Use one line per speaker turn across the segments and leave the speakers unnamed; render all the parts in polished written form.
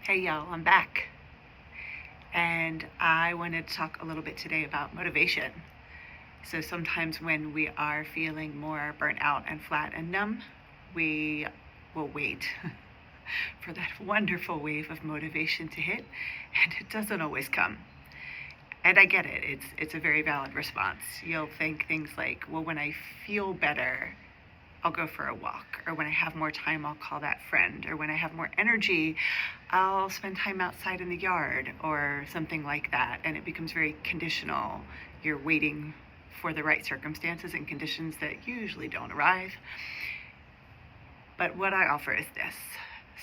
Hey y'all, I'm back. And I wanted to talk a little bit today about motivation. So sometimes when we are feeling more burnt out and flat and numb, we will wait for that wonderful wave of motivation to hit, and it doesn't always come. And I get it. It's a very valid response. You'll think things like, well, when I feel better, I'll go for a walk, or when I have more time, I'll call that friend, or when I have more energy, I'll spend time outside in the yard, or something like that. And it becomes very conditional. You're waiting for the right circumstances and conditions that usually don't arrive. But what I offer is this.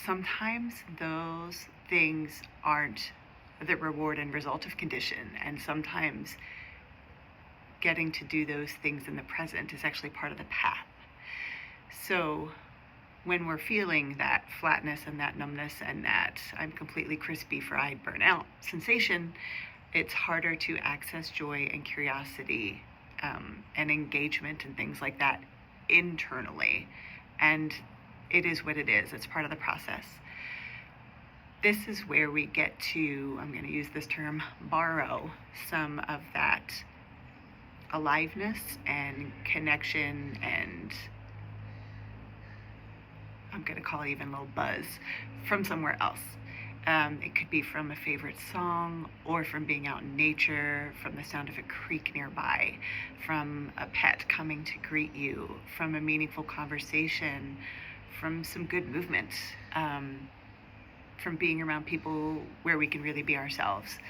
Sometimes those things aren't the reward and result of condition, and sometimes getting to do those things in the present is actually part of the path. So when we're feeling that flatness and that numbness and that I'm completely crispy, fried, burnout sensation, it's harder to access joy and curiosity and engagement and things like that internally. And it is what it is. It's part of the process. This is where we get to, I'm going to use this term, borrow some of that aliveness and connection, and I'm going to call it even a little buzz from somewhere else. It could be from a favorite song, or from being out in nature, from the sound of a creek nearby, from a pet coming to greet you, from a meaningful conversation, from some good movement, from being around people where we can really be ourselves.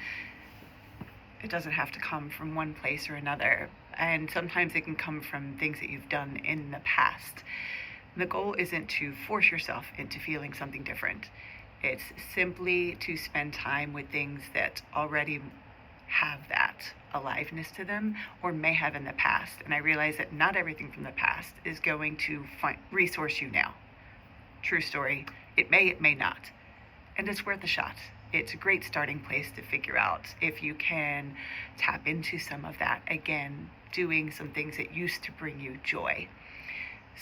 It doesn't have to come from one place or another, and sometimes it can come from things that you've done in the past. The goal isn't to force yourself into feeling something different. It's simply to spend time with things that already have that aliveness to them, or may have in the past. And I realize that not everything from the past is going to resource you now. True story. It may not. And it's worth a shot. It's a great starting place to figure out if you can tap into some of that again, doing some things that used to bring you joy.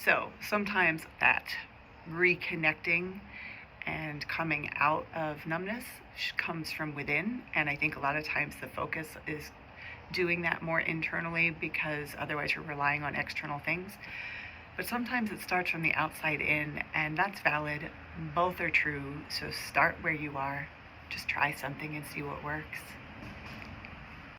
So sometimes that reconnecting and coming out of numbness comes from within, and I think a lot of times the focus is doing that more internally, because otherwise you're relying on external things. But sometimes it starts from the outside in, and that's valid. Both are true. So start where you are. Just try something and see what works.